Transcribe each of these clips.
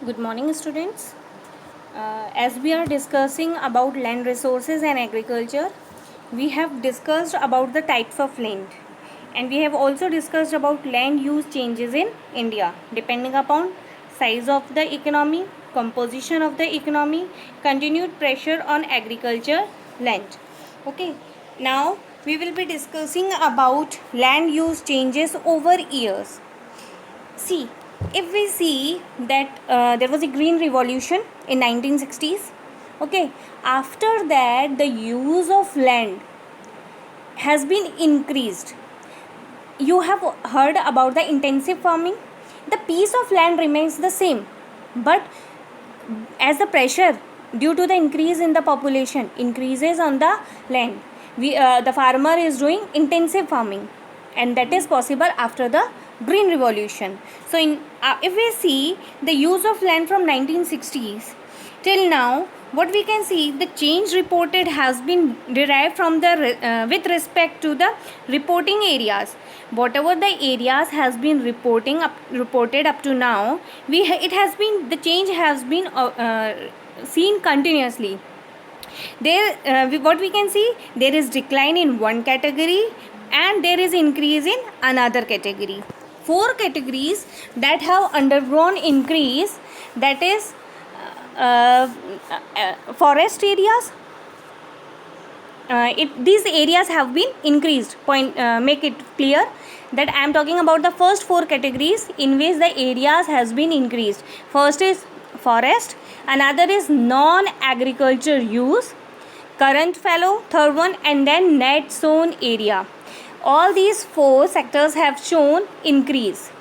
Good morning, students. As we are discussing about land resources and agriculture, we have discussed about the types of land, and we have also discussed about land use changes in India depending upon size of the economy, composition of the economy, continued pressure on agriculture land. Okay, now we will be discussing about land use changes over years. See, if we see that there was a green revolution in 1960s. Okay, after that the use of land has been increased. You have heard about the intensive farming. The piece of land remains the same, but as the pressure due to the increase in the population increases on the land, the farmer is doing intensive farming, and that is possible after the green revolution. So if we see the use of land from 1960s till now, what we can see, the change reported has been derived from the with respect to the reporting areas. Whatever the areas has been reported up to now, it has been, the change has been seen continuously. What we can see, there is decline in one category and there is increase in another category. Four categories that have undergone increase, that is forest areas. These areas have been increased. Make it clear that I am talking about the first four categories in which the areas has been increased. First is forest, another is non-agriculture use, current fallow, third one, and then net sown area. All these four sectors have shown increase.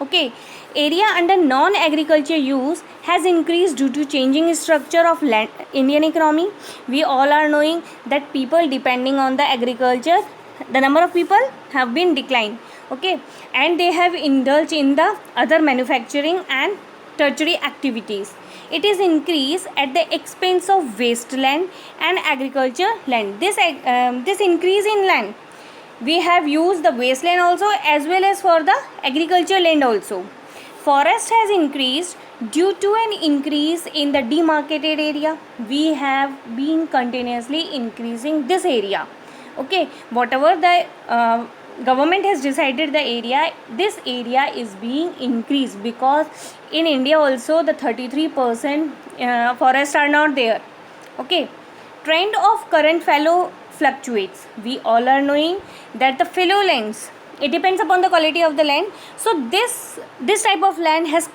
Okay, area under non-agriculture use has increased due to changing structure of land, Indian economy. We all are knowing that people depending on the agriculture, the number of people have been declined. Okay, and they have indulged in the other manufacturing and tertiary activities. It is increased at the expense of wasteland and agriculture land. This increase in land, we have used the wasteland also as well as for the agriculture land also. Forest has increased due to an increase in the demarcated area. We have been continuously increasing this area. Okay, whatever the government has decided the area, this area is being increased, because in India also the 33% forests are not there. Okay, trend of current fallow fluctuates. We all are knowing that the fallow lands, it depends upon the quality of the land. So this type of land has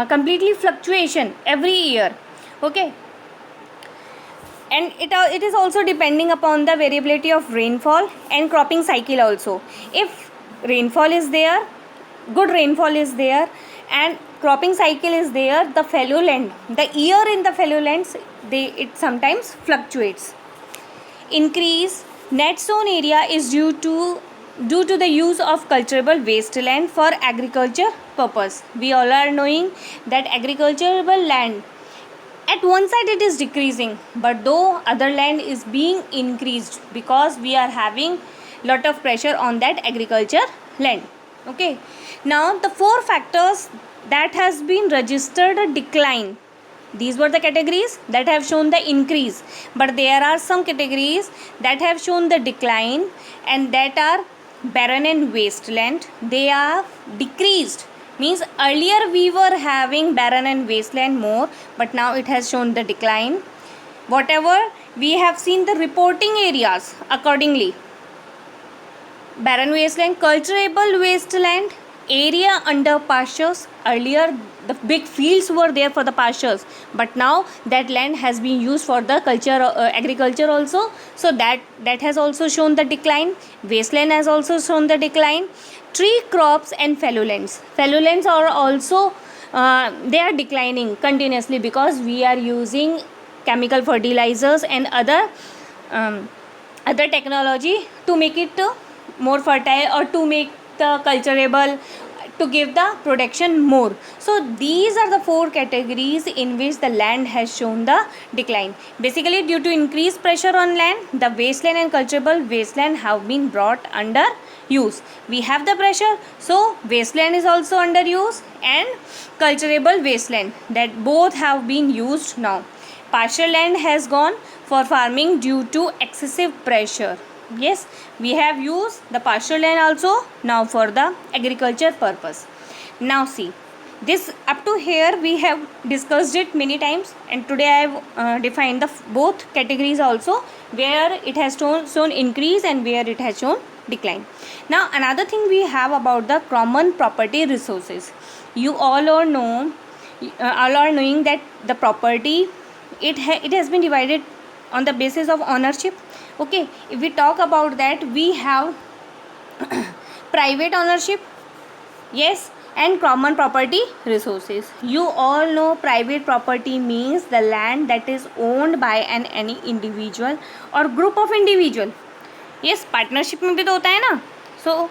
completely fluctuation every year. Okay, and it is also depending upon the variability of rainfall and cropping cycle also. If rainfall is there, good rainfall is there, and cropping cycle is there, the fallow land, the year in the fallow lands, it sometimes fluctuates. Increase net sown area is due to the use of cultivable wasteland for agriculture purpose. We all are knowing that agricultural land, at one side it is decreasing, but though other land is being increased, because we are having lot of pressure on that agriculture land. Okay, now the four factors that has been registered a decline, these were the categories that have shown the increase, but there are some categories that have shown the decline, and that are barren and wasteland. They are decreased, means earlier we were having barren and wasteland more, but now it has shown the decline. Whatever we have seen the reporting areas accordingly, barren wasteland, cultivable wasteland, area under pastures. Earlier the big fields were there for the pastures, but now that land has been used for the agriculture also, so that has also shown the decline. Wasteland has also shown the decline. Tree crops and fallow lands are also they are declining continuously, because we are using chemical fertilizers and other technology to make it more fertile, or to make the cultivable, to give the production more. So these are the four categories in which the land has shown the decline. Basically, due to increased pressure on land, the wasteland and cultivable wasteland have been brought under use. We have the pressure, so wasteland is also under use, and cultivable wasteland, that both have been used now. Partial land has gone for farming due to excessive pressure. Yes, we have used the partial land also now for the agriculture purpose. Now see, this up to here we have discussed it many times, and today I have defined the both categories also, where it has shown increase and where it has shown decline. Now another thing we have about the common property resources. You all are knowing that the property, it has been divided on the basis of ownership. Okay, if we talk about that, we have private ownership, yes, and common property resources. You all know private property means the land that is owned by any individual or group of individual. Yes, partnership में भी तो होता है ना. So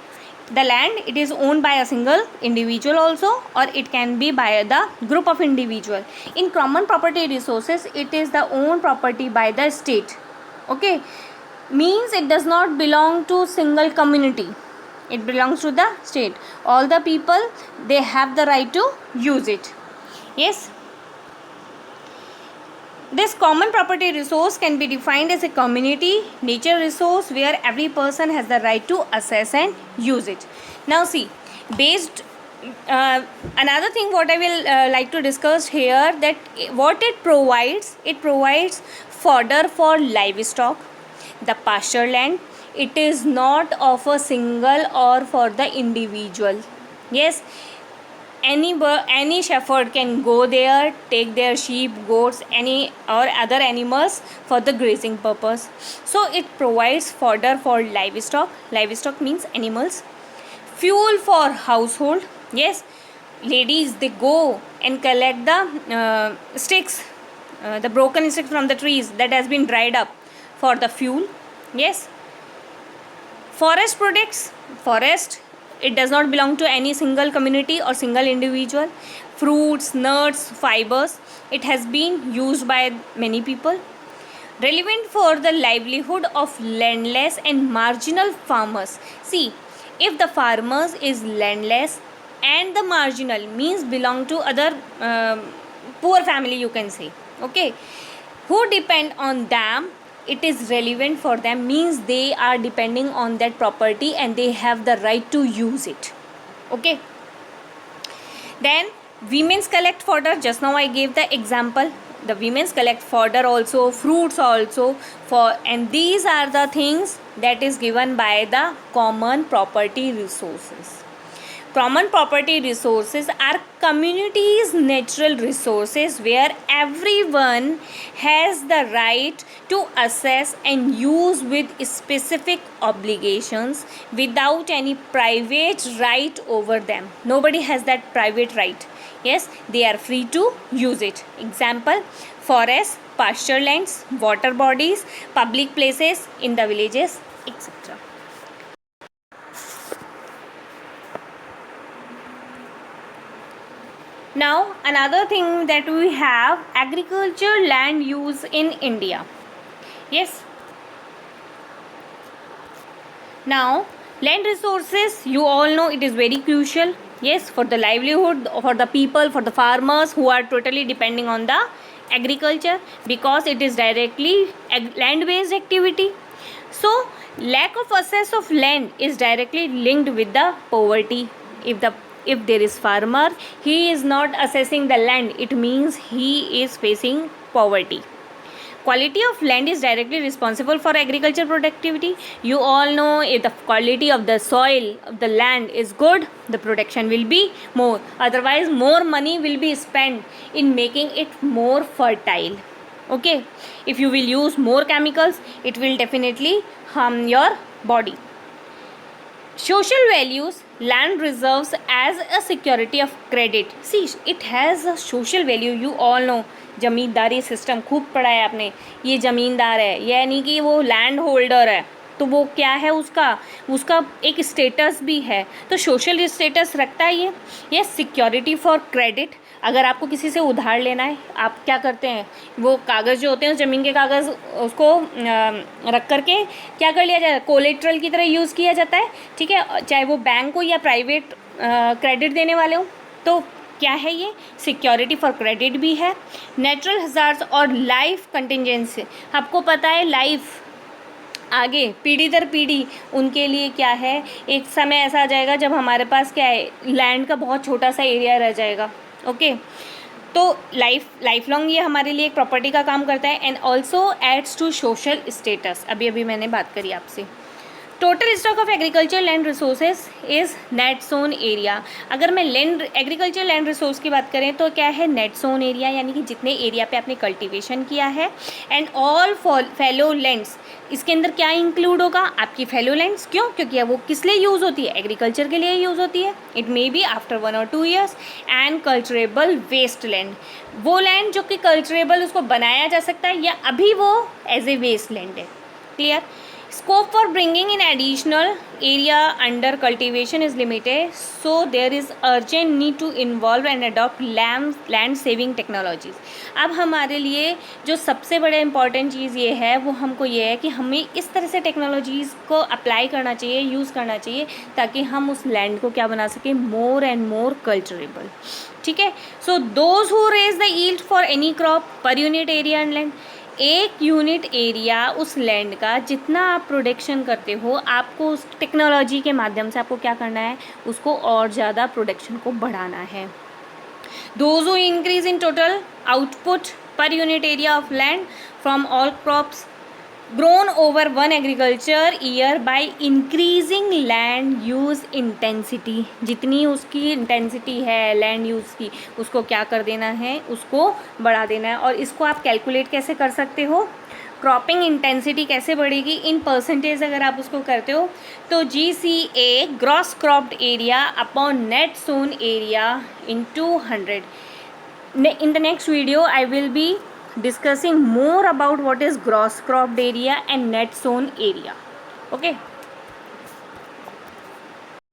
the land, it is owned by a single individual also, or it can be by the group of individual. In common property resources, it is the owned property by the state. Okay, means it does not belong to single community, it belongs to the state. All the people, they have the right to use it. Yes, this common property resource can be defined as a community nature resource where every person has the right to access and use it. Now see, based another thing what I will like to discuss here, that what it provides fodder for livestock. The pasture land, it is not of a single or for the individual. Yes, any shepherd can go there, take their sheep, goats, any or other animals for the grazing purpose. So it provides fodder for livestock. Livestock means animals. Fuel for household. Yes, ladies, they go and collect the sticks, the broken sticks from the trees that has been dried up for the fuel. Yes, forest products. Forest, it does not belong to any single community or single individual. Fruits, nuts, fibers, it has been used by many people. Relevant for the livelihood of landless and marginal farmers. See, if the farmers is landless and the marginal means belong to other poor family, you can say, okay, who depend on them, it is relevant for them, means they are depending on that property and they have the right to use it. Okay, then women's collect fodder. Just now I gave the example, the women's collect fodder also, fruits also, for, and these are the things that is given by the common property resources. Common property resources are communities' natural resources where everyone has the right to access and use with specific obligations without any private right over them. Nobody has that private right. Yes, they are free to use it. Example, forests, pasture lands, water bodies, public places in the villages, etc. Now another thing that we have, agriculture land use in India. Yes, now land resources, you all know it is very crucial. Yes, for the livelihood, for the people, for the farmers who are totally depending on the agriculture, because it is directly land based activity. So lack of access of land is directly linked with the poverty. If there is farmer, he is not accessing the land, it means he is facing poverty. Quality of land is directly responsible for agriculture productivity. You all know, if the quality of the soil of the land is good, the production will be more. Otherwise, more money will be spent in making it more fertile. Okay, if you will use more chemicals, it will definitely harm your body. Social values, land reserves as a security of credit. See, it has a social value. You all know, zamindari system खूब पढ़ा है आपने. ये ज़मींदार है, यह नहीं कि वो लैंड होल्डर है, तो वो क्या है, उसका एक स्टेटस भी है, तो सोशल स्टेटस रखता है ये. सिक्योरिटी फॉर क्रेडिट, अगर आपको किसी से उधार लेना है, आप क्या करते हैं, वो कागज़ जो होते हैं, उस ज़मीन के कागज़ उसको रख करके क्या कर लिया जाता है, कोलेट्रल की तरह यूज़ किया जाता है, ठीक है, चाहे वो बैंक हो या प्राइवेट क्रेडिट देने वाले हो। तो क्या है ये, सिक्योरिटी फॉर क्रेडिट भी है। नेचुरल हज़ार्ड्स और लाइफ कंटिजेंसी, आपको पता है लाइफ आगे पीढ़ी दर पीढ़ी उनके लिए क्या है, एक समय ऐसा आ जाएगा जब हमारे पास क्या है, लैंड का बहुत छोटा सा एरिया रह जाएगा। ओके, तो लाइफ लॉन्ग ये हमारे लिए एक प्रॉपर्टी का काम करता है and also adds to social status. अभी मैंने बात करी आपसे। Total stock of agriculture land resources is net sown area. अगर मैं एग्रीकल्चर लैंड रिसोर्स की बात करें तो क्या है, नेट सोन एरिया, यानी कि जितने एरिया पे आपने कल्टीवेशन किया है, एंड ऑल फेलो लैंड्स, इसके अंदर क्या इंक्लूड होगा, आपकी फेलो लैंड्स। क्यों, क्योंकि वो किस लिए यूज़ होती है, एग्रीकल्चर के लिए यूज़ होती है। It may be after 1 or 2 years। And culturable waste land, वो लैंड जो कि कल्चरेबल, उसको बनाया जा सकता है, या अभी वो एज ए वेस्ट लैंड है। Clear. Scope for bringing in additional area under cultivation is limited, so there is urgent need to involve and adopt land saving technologies। अब हमारे लिए जो सबसे बड़ा इम्पॉर्टेंट चीज़ ये है, वो हमको ये है कि हमें इस तरह से टेक्नोलॉजीज़ को अप्लाई करना चाहिए, यूज़ करना चाहिए, ताकि हम उस लैंड को क्या बना सकें, मोर एंड मोर कल्चरेबल। ठीक है। So those who raise the yield for any crop per unit area and land, एक यूनिट एरिया उस लैंड का जितना आप प्रोडक्शन करते हो, आपको उस टेक्नोलॉजी के माध्यम से आपको क्या करना है, उसको और ज़्यादा प्रोडक्शन को बढ़ाना है। Those who increase in total output पर unit area of land from all crops grown over one agriculture year by increasing land use intensity। जितनी उसकी इंटेंसिटी है लैंड यूज़ की, उसको क्या कर देना है, उसको बढ़ा देना है। और इसको आप कैलकुलेट कैसे कर सकते हो, क्रॉपिंग इंटेंसिटी कैसे बढ़ेगी इन परसेंटेज अगर आप उसको करते हो, तो GCA gross cropped area upon net sown area into 100। In the next video I will be discussing more about what is gross cropped area and net sown area. Okay.